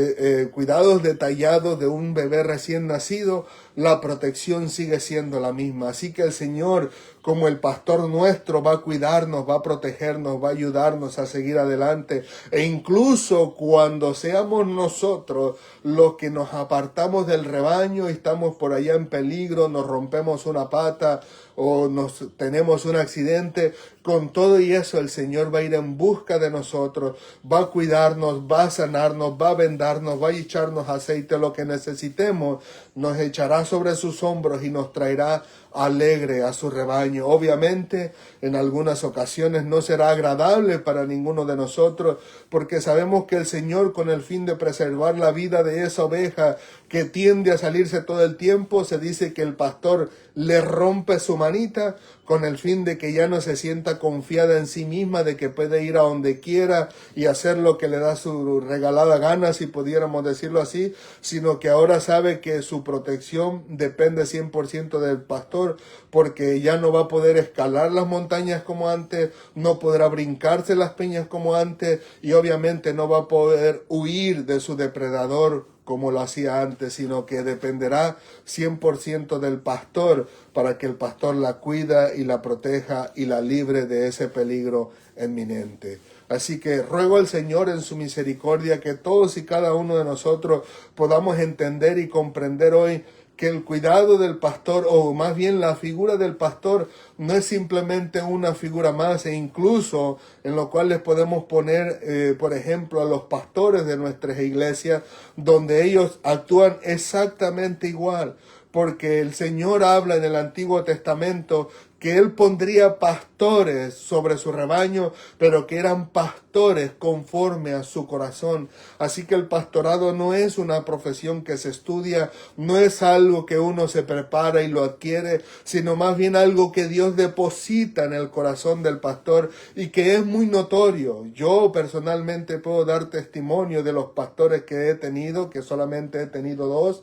cuidados detallados de un bebé recién nacido, la protección sigue siendo la misma. Así que el Señor, como el pastor nuestro, va a cuidarnos, va a protegernos, va a ayudarnos a seguir adelante. E incluso cuando seamos nosotros los que nos apartamos del rebaño y estamos por allá en peligro, nos rompemos una pata o tenemos un accidente, con todo y eso el Señor va a ir en busca de nosotros, va a cuidarnos, va a sanarnos, va a vendarnos, va a echarnos aceite, lo que necesitemos, nos echará sobre sus hombros y nos traerá alegre a su rebaño. Obviamente, en algunas ocasiones no será agradable para ninguno de nosotros, porque sabemos que el Señor, con el fin de preservar la vida de esa oveja que tiende a salirse todo el tiempo, se dice que el pastor le rompe su manita con el fin de que ya no se sienta confiada en sí misma, de que puede ir a donde quiera y hacer lo que le da su regalada gana, si pudiéramos decirlo así, sino que ahora sabe que su protección depende 100% del pastor, porque ya no va a poder escalar las montañas como antes, no podrá brincarse las peñas como antes y obviamente no va a poder huir de su depredador como lo hacía antes, sino que dependerá 100% del pastor para que el pastor la cuida y la proteja y la libre de ese peligro inminente. Así que ruego al Señor en su misericordia que todos y cada uno de nosotros podamos entender y comprender hoy que el cuidado del pastor, o más bien la figura del pastor, no es simplemente una figura más, e incluso en lo cual les podemos poner, por ejemplo, a los pastores de nuestras iglesias, donde ellos actúan exactamente igual. Porque el Señor habla en el Antiguo Testamento que Él pondría pastores sobre su rebaño, pero que eran pastores conforme a su corazón. Así que el pastorado no es una profesión que se estudia, no es algo que uno se prepara y lo adquiere, sino más bien algo que Dios deposita en el corazón del pastor y que es muy notorio. Yo personalmente puedo dar testimonio de los pastores que he tenido, que solamente he tenido 2,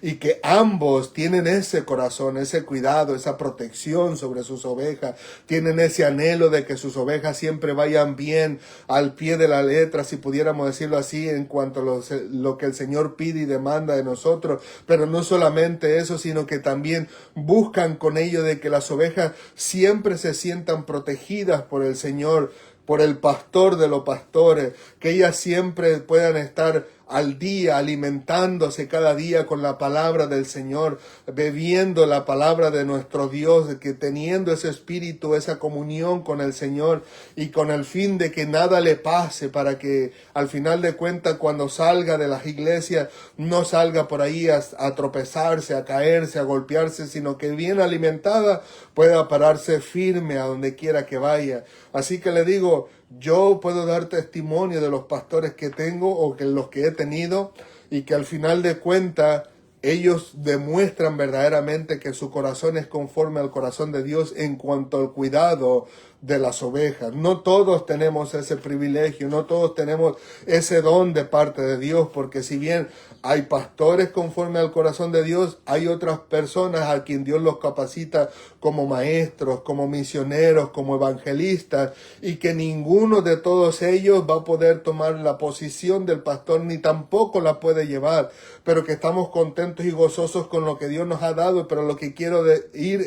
y que ambos tienen ese corazón, ese cuidado, esa protección sobre sus ovejas, tienen ese anhelo de que sus ovejas siempre vayan bien al pie de la letra, si pudiéramos decirlo así, en cuanto a lo que el Señor pide y demanda de nosotros, pero no solamente eso, sino que también buscan con ello de que las ovejas siempre se sientan protegidas por el Señor, por el pastor de los pastores, que ellas siempre puedan estar al día, alimentándose cada día con la palabra del Señor, bebiendo la palabra de nuestro Dios, que teniendo ese espíritu, esa comunión con el Señor y con el fin de que nada le pase, para que al final de cuentas cuando salga de las iglesias no salga por ahí a tropezarse, a caerse, a golpearse, sino que bien alimentada pueda pararse firme a donde quiera que vaya. Así que le digo, yo puedo dar testimonio de los pastores que tengo o que los que he tenido, y que al final de cuentas ellos demuestran verdaderamente que su corazón es conforme al corazón de Dios en cuanto al cuidado de las ovejas. No todos tenemos ese privilegio, no todos tenemos ese don de parte de Dios, porque si bien hay pastores conforme al corazón de Dios, hay otras personas a quien Dios los capacita como maestros, como misioneros, como evangelistas, y que ninguno de todos ellos va a poder tomar la posición del pastor, ni tampoco la puede llevar, pero que estamos contentos y gozosos con lo que Dios nos ha dado. Pero lo que quiero ir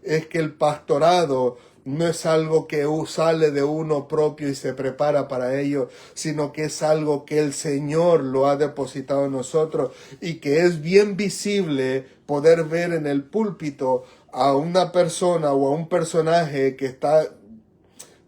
es que el pastorado no es algo que sale de uno propio y se prepara para ello, sino que es algo que el Señor lo ha depositado en nosotros, y que es bien visible poder ver en el púlpito a una persona o a un personaje que está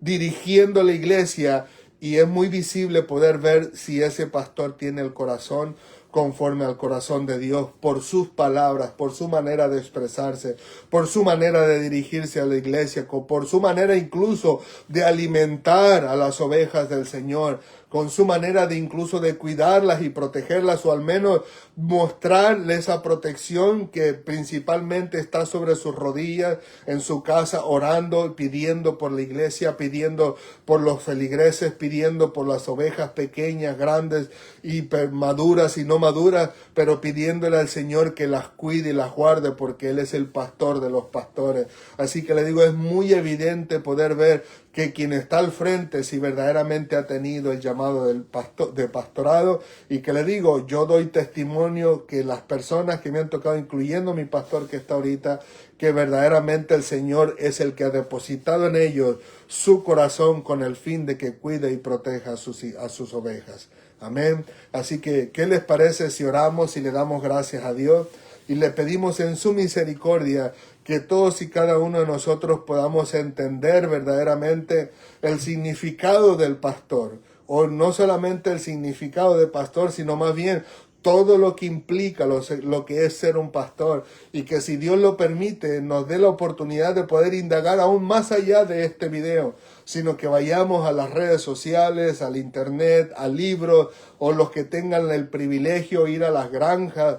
dirigiendo la iglesia, y es muy visible poder ver si ese pastor tiene el corazón conforme al corazón de Dios, por sus palabras, por su manera de expresarse, por su manera de dirigirse a la iglesia, por su manera incluso de alimentar a las ovejas del Señor, con su manera de incluso de cuidarlas y protegerlas, o al menos mostrarle esa protección que principalmente está sobre sus rodillas en su casa, orando, pidiendo por la iglesia, pidiendo por los feligreses, pidiendo por las ovejas pequeñas, grandes y maduras y no maduras, pero pidiéndole al Señor que las cuide y las guarde, porque Él es el pastor de los pastores. Así que le digo, es muy evidente poder ver que quien está al frente, si verdaderamente ha tenido el llamado de pastorado, y que le digo, yo doy testimonio que las personas que me han tocado, incluyendo mi pastor que está ahorita, que verdaderamente el Señor es el que ha depositado en ellos su corazón con el fin de que cuide y proteja a sus ovejas. Amén. Así que, ¿qué les parece si oramos y le damos gracias a Dios y le pedimos en su misericordia que todos y cada uno de nosotros podamos entender verdaderamente el significado del pastor, o no solamente el significado de pastor, sino más bien todo lo que implica lo que es ser un pastor, y que si Dios lo permite nos dé la oportunidad de poder indagar aún más allá de este video, sino que vayamos a las redes sociales, al internet, al libro, o los que tengan el privilegio de ir a las granjas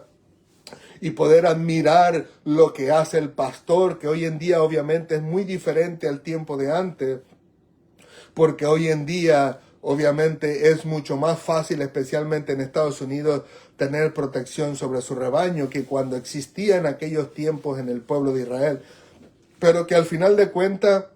y poder admirar lo que hace el pastor, que hoy en día obviamente es muy diferente al tiempo de antes, porque hoy en día obviamente es mucho más fácil, especialmente en Estados Unidos, tener protección sobre su rebaño que cuando existía en aquellos tiempos en el pueblo de Israel. Pero que al final de cuentas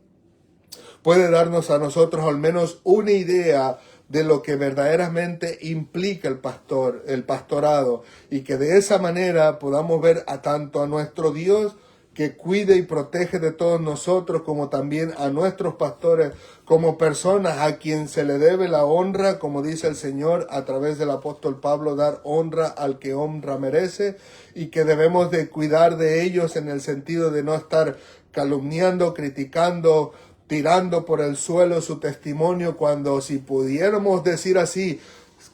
puede darnos a nosotros al menos una idea de lo que verdaderamente implica el pastorado, y que de esa manera podamos ver tanto a nuestro Dios, que cuide y protege de todos nosotros, como también a nuestros pastores como personas a quien se le debe la honra, como dice el Señor a través del apóstol Pablo, dar honra al que honra merece, y que debemos de cuidar de ellos en el sentido de no estar calumniando, criticando, tirando por el suelo su testimonio, cuando si pudiéramos decir así,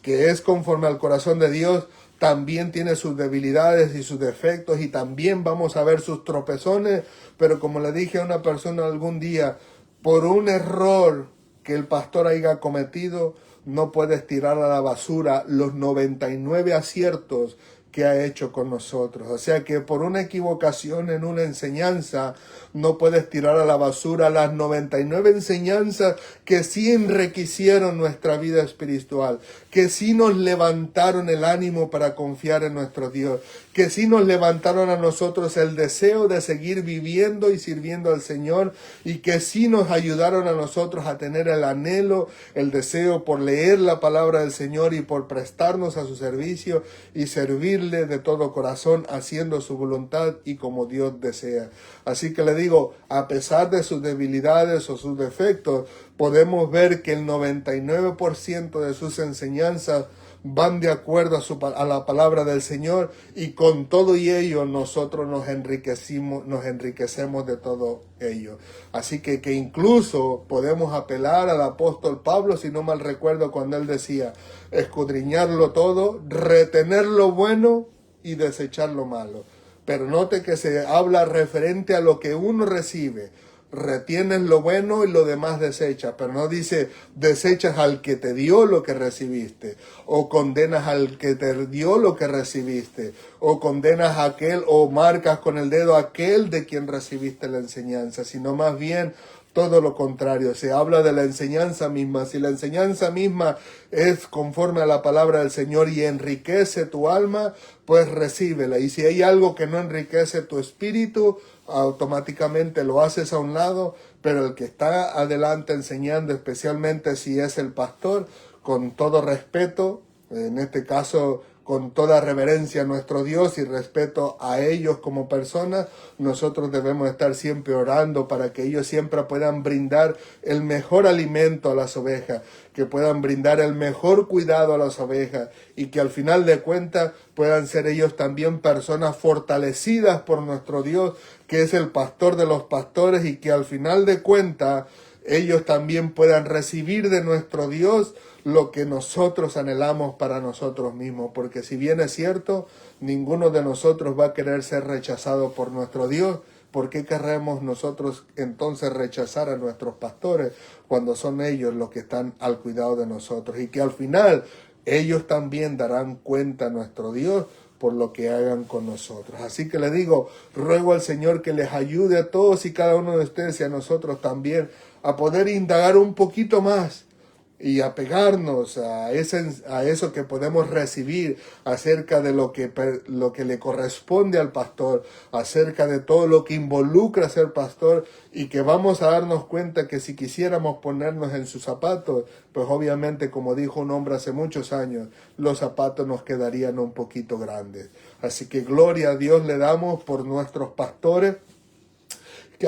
que es conforme al corazón de Dios, también tiene sus debilidades y sus defectos, y también vamos a ver sus tropezones, pero como le dije a una persona algún día, por un error que el pastor haya cometido, no puedes tirar a la basura los 99 aciertos que ha hecho con nosotros. O sea que por una equivocación en una enseñanza, no puedes tirar a la basura las 99 enseñanzas que sí enriquecieron nuestra vida espiritual, que sí nos levantaron el ánimo para confiar en nuestro Dios, que sí nos levantaron a nosotros el deseo de seguir viviendo y sirviendo al Señor, y que sí nos ayudaron a nosotros a tener el anhelo, el deseo por leer la palabra del Señor y por prestarnos a su servicio y servirle de todo corazón, haciendo su voluntad y como Dios desea. Así que le digo, a pesar de sus debilidades o sus defectos, podemos ver que el 99% de sus enseñanzas van de acuerdo a la palabra del Señor, y con todo y ello nosotros nos enriquecemos de todo ello. Así que incluso podemos apelar al apóstol Pablo, si no mal recuerdo, cuando él decía, escudriñarlo todo, retener lo bueno y desechar lo malo. Pero note que se habla referente a lo que uno recibe. Retienes lo bueno y lo demás desechas, pero no dice desechas al que te dio lo que recibiste, o condenas al que te dio lo que recibiste, o condenas a aquel, o marcas con el dedo a aquel de quien recibiste la enseñanza, sino más bien todo lo contrario. Se habla de la enseñanza misma. Si la enseñanza misma es conforme a la palabra del Señor y enriquece tu alma, pues recíbela. Y si hay algo que no enriquece tu espíritu, automáticamente lo haces a un lado. Pero el que está adelante enseñando, especialmente si es el pastor, con todo respeto, en este caso con toda reverencia a nuestro Dios y respeto a ellos como personas, nosotros debemos estar siempre orando para que ellos siempre puedan brindar el mejor alimento a las ovejas, que puedan brindar el mejor cuidado a las ovejas, y que al final de cuentas puedan ser ellos también personas fortalecidas por nuestro Dios, que es el pastor de los pastores, y que al final de cuentas ellos también puedan recibir de nuestro Dios lo que nosotros anhelamos para nosotros mismos, porque si bien es cierto, ninguno de nosotros va a querer ser rechazado por nuestro Dios. ¿Por qué queremos nosotros entonces rechazar a nuestros pastores cuando son ellos los que están al cuidado de nosotros? Y que al final ellos también darán cuenta a nuestro Dios por lo que hagan con nosotros. Así que le digo, ruego al Señor que les ayude a todos y cada uno de ustedes y a nosotros también a poder indagar un poquito más y apegarnos a eso que podemos recibir acerca de lo que le corresponde al pastor, acerca de todo lo que involucra ser pastor, y que vamos a darnos cuenta que si quisiéramos ponernos en sus zapatos, pues obviamente, como dijo un hombre hace muchos años, los zapatos nos quedarían un poquito grandes. Así que gloria a Dios le damos por nuestros pastores,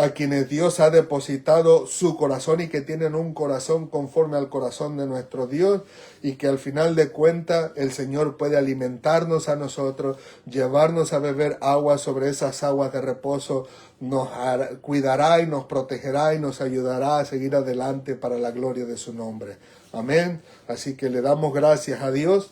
a quienes Dios ha depositado su corazón y que tienen un corazón conforme al corazón de nuestro Dios, y que al final de cuentas el Señor puede alimentarnos a nosotros, llevarnos a beber agua sobre esas aguas de reposo, nos cuidará y nos protegerá y nos ayudará a seguir adelante para la gloria de su nombre. Amén. Así que le damos gracias a Dios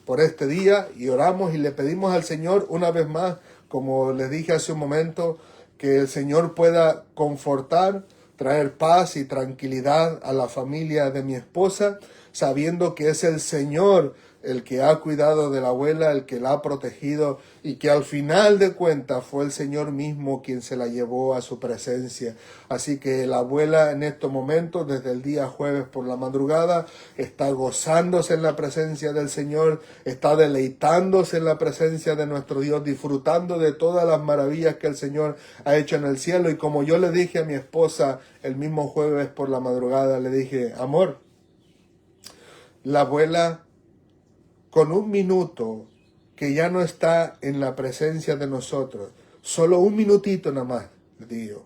por este día y oramos y le pedimos al Señor una vez más, como les dije hace un momento, que el Señor pueda confortar, traer paz y tranquilidad a la familia de mi esposa, sabiendo que es el Señor el que ha cuidado de la abuela, el que la ha protegido, y que al final de cuentas fue el Señor mismo quien se la llevó a su presencia. Así que la abuela en estos momentos, desde el día jueves por la madrugada, está gozándose en la presencia del Señor, está deleitándose en la presencia de nuestro Dios, disfrutando de todas las maravillas que el Señor ha hecho en el cielo. Y como yo le dije a mi esposa el mismo jueves por la madrugada, le dije, amor, la abuela, con un minuto que ya no está en la presencia de nosotros, solo un minutito nada más, le digo,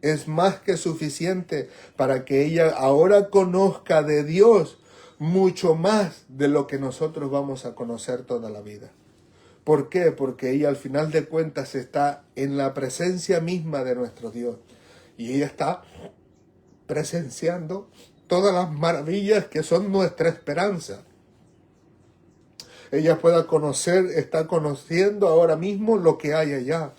es más que suficiente para que ella ahora conozca de Dios mucho más de lo que nosotros vamos a conocer toda la vida. ¿Por qué? Porque ella al final de cuentas está en la presencia misma de nuestro Dios, y ella está presenciando todas las maravillas que son nuestra esperanza. ella pueda conocer, está conociendo ahora mismo lo que hay allá.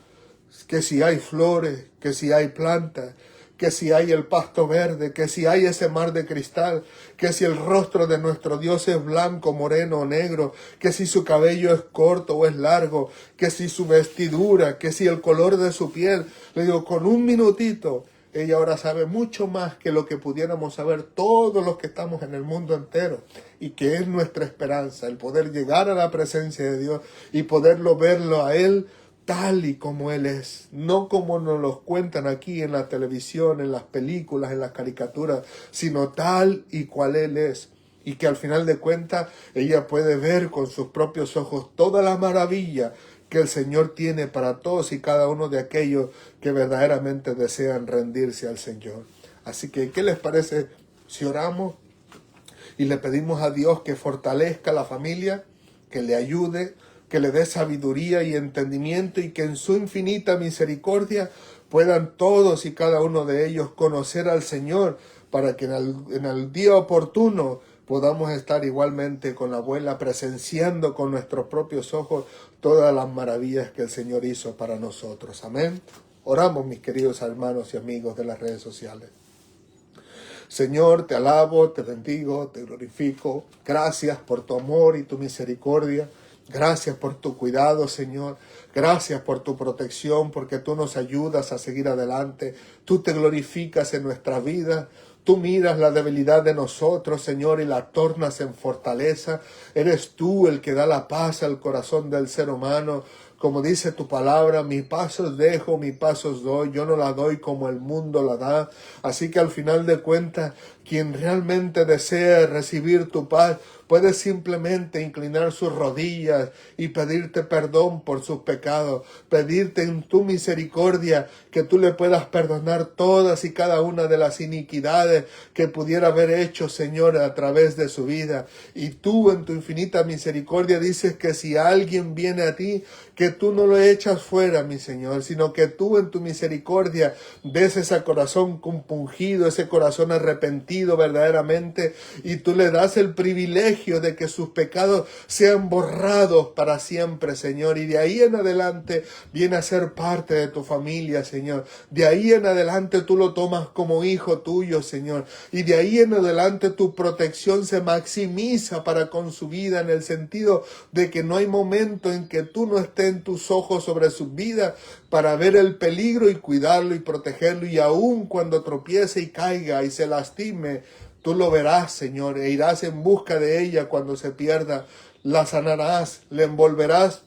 Que si hay flores, que si hay plantas, que si hay el pasto verde, que si hay ese mar de cristal, que si el rostro de nuestro Dios es blanco, moreno o negro, que si su cabello es corto o es largo, que si su vestidura, que si el color de su piel. Le digo, con un minutito, ella ahora sabe mucho más que lo que pudiéramos saber todos los que estamos en el mundo entero, y que es nuestra esperanza, el poder llegar a la presencia de Dios y poderlo verlo a Él tal y como Él es, no como nos lo cuentan aquí en la televisión, en las películas, en las caricaturas, sino tal y cual Él es. Y que al final de cuentas ella puede ver con sus propios ojos toda la maravilla que el Señor tiene para todos y cada uno de aquellos que verdaderamente desean rendirse al Señor. Así que, ¿qué les parece si oramos y le pedimos a Dios que fortalezca la familia, que le ayude, que le dé sabiduría y entendimiento, y que en su infinita misericordia puedan todos y cada uno de ellos conocer al Señor, para que en el día oportuno podamos estar igualmente con la abuela presenciando con nuestros propios ojos todas las maravillas que el Señor hizo para nosotros. Amén. Oramos, mis queridos hermanos y amigos de las redes sociales. Señor, te alabo, te bendigo, te glorifico. Gracias por tu amor y tu misericordia. Gracias por tu cuidado, Señor. Gracias por tu protección, porque tú nos ayudas a seguir adelante. Tú te glorificas en nuestra vida. Tú miras la debilidad de nosotros, Señor, y la tornas en fortaleza. Eres tú el que da la paz al corazón del ser humano. Como dice tu palabra, mi paz os dejo, mi paz os doy. Yo no la doy como el mundo la da. Así que al final de cuentas, quien realmente desea recibir tu paz, puede simplemente inclinar sus rodillas y pedirte perdón por sus pecados, pedirte en tu misericordia que tú le puedas perdonar todas y cada una de las iniquidades que pudiera haber hecho, Señor, a través de su vida. Y tú en tu infinita misericordia dices que si alguien viene a ti, que tú no lo echas fuera, mi Señor, sino que tú en tu misericordia ves ese corazón compungido, ese corazón arrepentido verdaderamente, y tú le das el privilegio de que sus pecados sean borrados para siempre, Señor. Y de ahí en adelante viene a ser parte de tu familia, Señor. De ahí en adelante tú lo tomas como hijo tuyo, Señor. Y de ahí en adelante tu protección se maximiza para con su vida, en el sentido de que no hay momento en que tú no estés en tus ojos sobre su vida para ver el peligro y cuidarlo y protegerlo. Y aun cuando tropiece y caiga y se lastime, tú lo verás, Señor, e irás en busca de ella cuando se pierda. La sanarás, le envolverás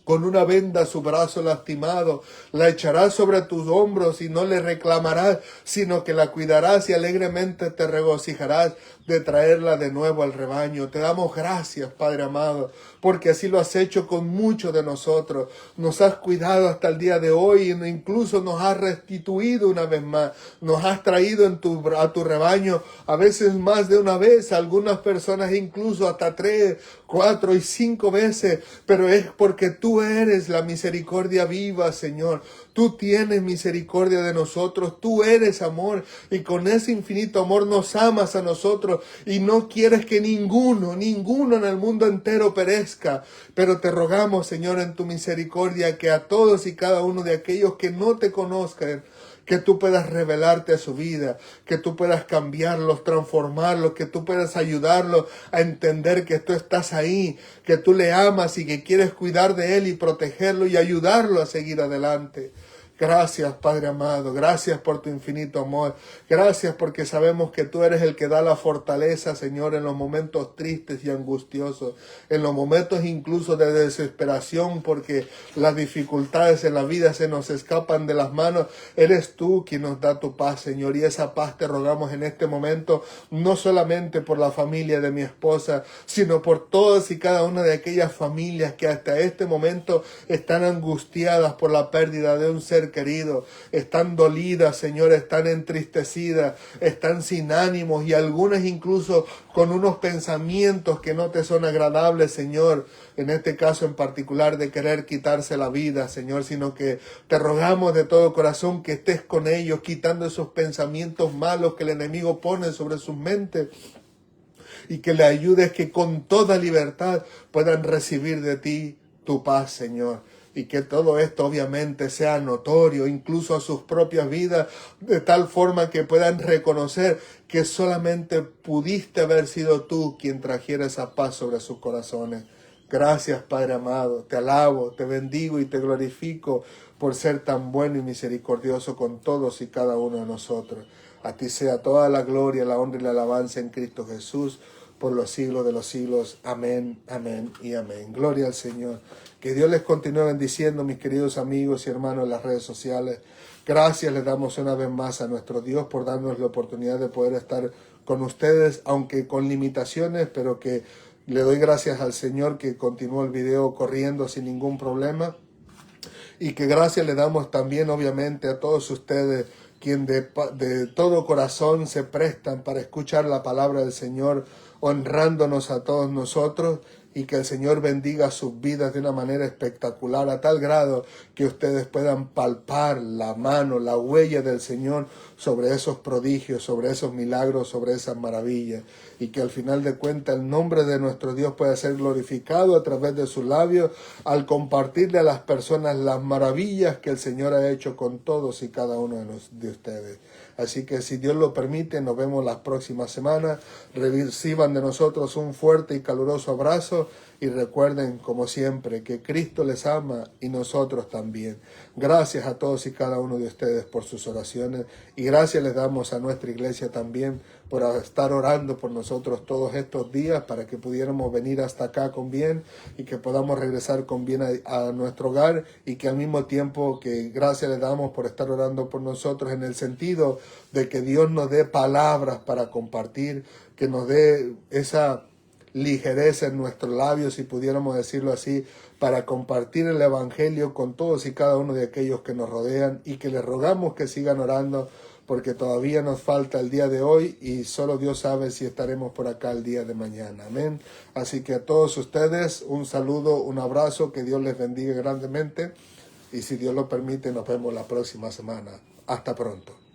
con una venda su brazo lastimado, la echarás sobre tus hombros y no le reclamarás, sino que la cuidarás y alegremente te regocijarás de traerla de nuevo al rebaño. Te damos gracias, Padre amado, porque así lo has hecho con muchos de nosotros. Nos has cuidado hasta el día de hoy e incluso nos has restituido una vez más. Nos has traído a tu rebaño a veces más de una vez, algunas personas incluso hasta 3, 4 y 5 veces, pero es porque tú eres la misericordia viva, Señor. Tú tienes misericordia de nosotros, tú eres amor, y con ese infinito amor nos amas a nosotros y no quieres que ninguno en el mundo entero perezca. Pero te rogamos, Señor, en tu misericordia, que a todos y cada uno de aquellos que no te conozcan, que tú puedas revelarte a su vida, que tú puedas cambiarlos, transformarlos, que tú puedas ayudarlos a entender que tú estás ahí, que tú le amas y que quieres cuidar de él y protegerlo y ayudarlo a seguir adelante. Gracias, Padre amado, gracias por tu infinito amor, gracias porque sabemos que tú eres el que da la fortaleza, Señor, en los momentos tristes y angustiosos, en los momentos incluso de desesperación, porque las dificultades en la vida se nos escapan de las manos. Eres tú quien nos da tu paz, Señor, y esa paz te rogamos en este momento, no solamente por la familia de mi esposa, sino por todas y cada una de aquellas familias que hasta este momento están angustiadas por la pérdida de un ser querido, están dolidas, Señor, están entristecidas, están sin ánimos y algunas incluso con unos pensamientos que no te son agradables, Señor, en este caso en particular de querer quitarse la vida, Señor, sino que te rogamos de todo corazón que estés con ellos, quitando esos pensamientos malos que el enemigo pone sobre sus mentes, y que le ayudes que con toda libertad puedan recibir de ti tu paz, Señor. Y que todo esto obviamente sea notorio, incluso a sus propias vidas, de tal forma que puedan reconocer que solamente pudiste haber sido tú quien trajera esa paz sobre sus corazones. Gracias, Padre amado, te alabo, te bendigo y te glorifico por ser tan bueno y misericordioso con todos y cada uno de nosotros. A ti sea toda la gloria, la honra y la alabanza en Cristo Jesús, por los siglos de los siglos. Amén, amén y amén. Gloria al Señor. Que Dios les continúe bendiciendo, mis queridos amigos y hermanos en las redes sociales. Gracias les damos una vez más a nuestro Dios por darnos la oportunidad de poder estar con ustedes, aunque con limitaciones, pero que le doy gracias al Señor que continuó el video corriendo sin ningún problema. Y que gracias le damos también obviamente a todos ustedes quien de todo corazón se prestan para escuchar la palabra del Señor, honrándonos a todos nosotros, y que el Señor bendiga sus vidas de una manera espectacular, a tal grado que ustedes puedan palpar la mano, la huella del Señor sobre esos prodigios, sobre esos milagros, sobre esas maravillas, y que al final de cuentas el nombre de nuestro Dios pueda ser glorificado a través de sus labios al compartirle a las personas las maravillas que el Señor ha hecho con todos y cada uno de ustedes. Así que si Dios lo permite, nos vemos las próximas semanas. Reciban de nosotros un fuerte y caluroso abrazo y recuerden, como siempre, que Cristo les ama y nosotros también. Gracias a todos y cada uno de ustedes por sus oraciones y gracias les damos a nuestra iglesia también por estar orando por nosotros todos estos días para que pudiéramos venir hasta acá con bien y que podamos regresar con bien a nuestro hogar, y que al mismo tiempo que gracias les damos por estar orando por nosotros en el sentido de que Dios nos dé palabras para compartir, que nos dé esa ligereza en nuestros labios, si pudiéramos decirlo así, para compartir el Evangelio con todos y cada uno de aquellos que nos rodean, y que les rogamos que sigan orando porque todavía nos falta el día de hoy y solo Dios sabe si estaremos por acá el día de mañana. Amén. Así que a todos ustedes un saludo, un abrazo, que Dios les bendiga grandemente y si Dios lo permite nos vemos la próxima semana. Hasta pronto.